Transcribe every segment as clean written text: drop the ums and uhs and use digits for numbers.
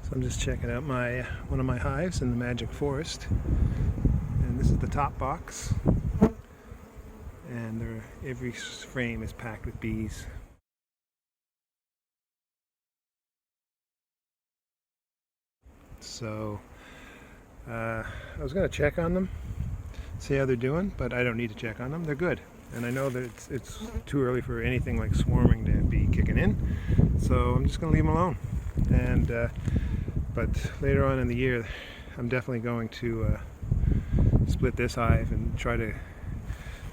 So I'm just checking out one of my hives in the Magic Forest, and this is the top box, and every frame is packed with bees. So I was going to check on them, see how they're doing, but I don't need to check on them. They're good, and I know that it's too early for anything like swarming to be kicking in, so I'm just going to leave them alone. And but later on in the year, I'm definitely going to split this hive and try to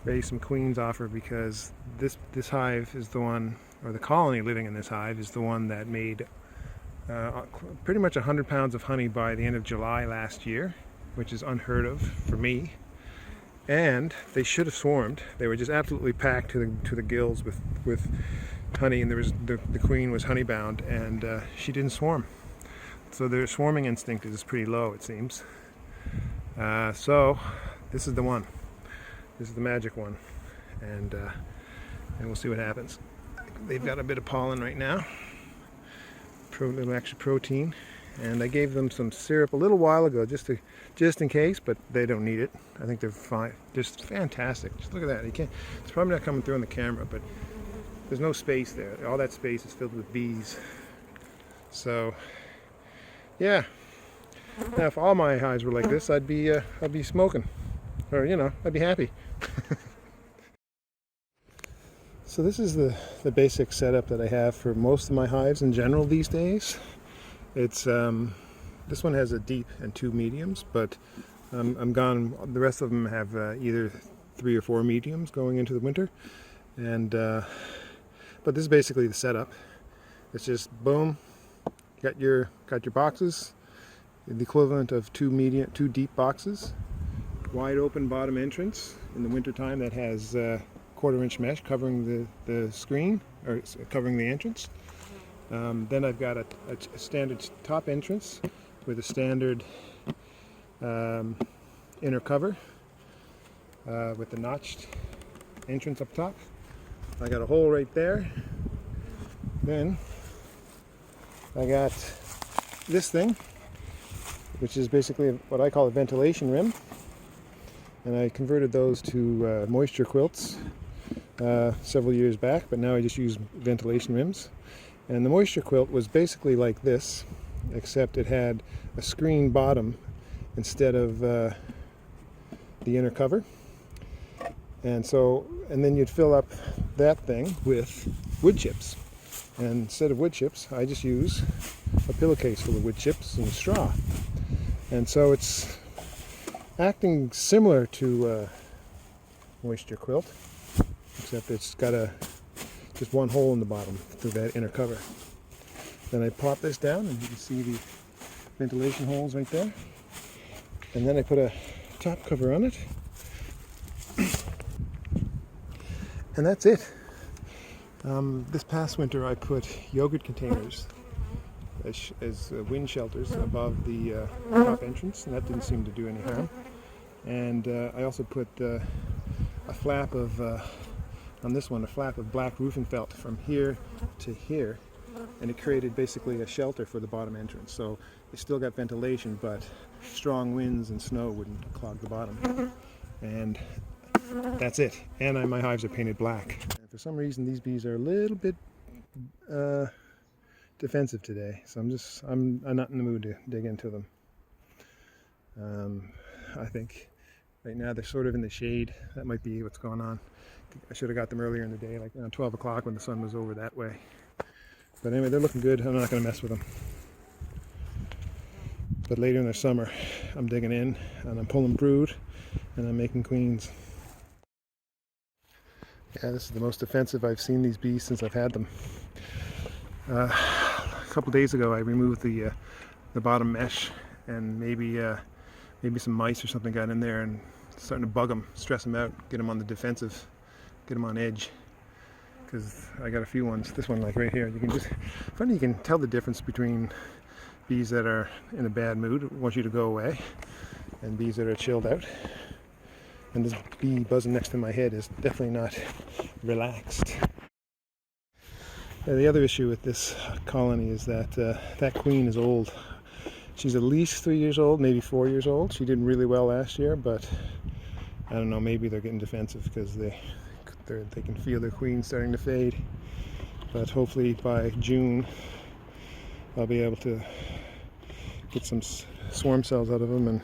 raise some queens off her, because this hive is the one, or the colony living in this hive is the one that made pretty much 100 pounds of honey by the end of July last year, which is unheard of for me. And they should have swarmed. They were just absolutely packed to the gills with honey, and there was the queen was honey bound, and she didn't swarm. So their swarming instinct is pretty low, it seems. So this is the one. This is the magic one, and we'll see what happens. They've got a bit of pollen right now, little extra protein, and I gave them some syrup a little while ago just in case, but they don't need it. I think they're fine. Just fantastic. Just look at that. You can't. It's probably not coming through on the camera, but there's no space there. All that space is filled with bees. So yeah. Now, if all my hives were like this, I'd be smoking, or I'd be happy. So this is the basic setup that I have for most of my hives in general these days. It's this one has a deep and 2 mediums, but I'm gone. The rest of them have either 3 or 4 mediums going into the winter, and but this is basically the setup. It's just boom, got your boxes, the equivalent of 2 deep boxes, wide open bottom entrance in the winter time that has 1/4 inch mesh covering the screen, or covering the entrance. Then I've got a standard top entrance with a standard inner cover with the notched entrance up top. I got a hole right there. Then I got this thing, which is basically what I call a ventilation rim, and I converted those to moisture quilts several years back, but now I just use ventilation rims. And the moisture quilt was basically like this, except it had a screen bottom instead of the inner cover. And then you'd fill up that thing with wood chips. And instead of wood chips, I just use a pillowcase full of wood chips and straw. And so it's acting similar to moisture quilt, except it's got just one hole in the bottom through that inner cover. Then I pop this down, and you can see the ventilation holes right there. And then I put a top cover on it, and that's it. This past winter I put yogurt containers as wind shelters above the top entrance, and that didn't seem to do any harm. And I also put a flap of on this one, a flap of black roofing felt from here to here, and it created basically a shelter for the bottom entrance. So it still got ventilation, but strong winds and snow wouldn't clog the bottom. And that's it. And my hives are painted black. And for some reason, these bees are a little bit defensive today, so I'm not in the mood to dig into them. I think right now they're sort of in the shade. That might be what's going on. I should have got them earlier in the day, like around 12 o'clock when the sun was over that way. But anyway, they're looking good. I'm not going to mess with them. But later in the summer, I'm digging in, and I'm pulling brood, and I'm making queens. Yeah, this is the most defensive I've seen these bees since I've had them. A couple days ago, I removed the bottom mesh, and maybe some mice or something got in there and starting to bug them, stress them out, get them on the defensive, get them on edge. Because I got a few ones. This one, like right here, you can tell the difference between bees that are in a bad mood, want you to go away, and bees that are chilled out. And this bee buzzing next to my head is definitely not relaxed. The other issue with this colony is that that queen is old. She's at least 3 years old, maybe 4 years old. She did really well last year, but I don't know, maybe they're getting defensive because they can feel their queen starting to fade. But hopefully by June I'll be able to get some swarm cells out of them and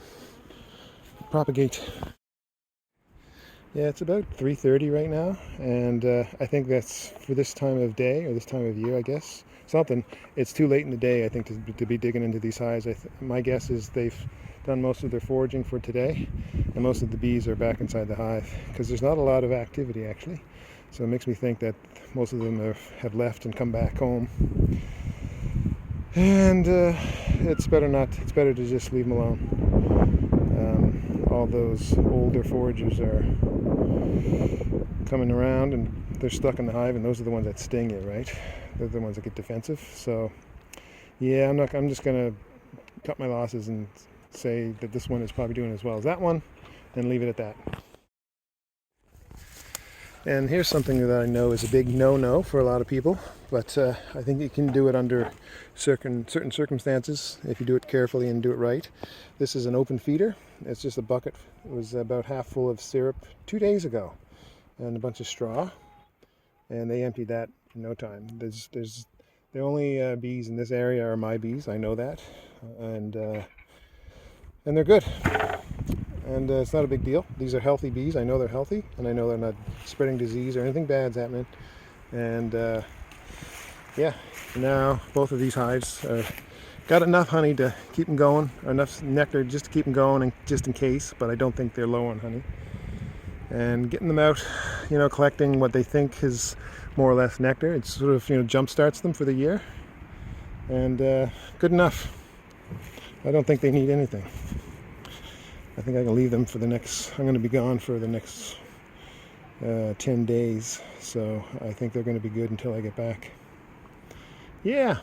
propagate. Yeah, it's about 3:30 right now, and I think that's for this time of day, or this time of year, I guess. It's too late in the day, I think, to be digging into these hives. My guess is they've done most of their foraging for today, and most of the bees are back inside the hive, because there's not a lot of activity, actually. So it makes me think that most of them have left and come back home. And it's better to just leave them alone. All those older foragers are coming around and they're stuck in the hive, and those are the ones that sting you, right? They're the ones that get defensive. So yeah, I'm just gonna cut my losses and say that this one is probably doing as well as that one and leave it at that. And here's something that I know is a big no-no for a lot of people, but I think you can do it under certain circumstances if you do it carefully and do it right. This is an open feeder. It's just a bucket. It was about half full of syrup 2 days ago, and a bunch of straw, and they emptied that in no time. The only bees in this area are my bees. I know that, and they're good. And it's not a big deal. These are healthy bees. I know they're healthy, and I know they're not spreading disease or anything bad's happening. And yeah, now both of these hives got enough honey to keep them going, or enough nectar just to keep them going, and just in case. But I don't think they're low on honey. And getting them out, collecting what they think is more or less nectar. It sort of jump starts them for the year, and good enough. I don't think they need anything. I think I can leave them for the next, I'm going to be gone for the next 10 days, so I think they're going to be good until I get back. Yeah.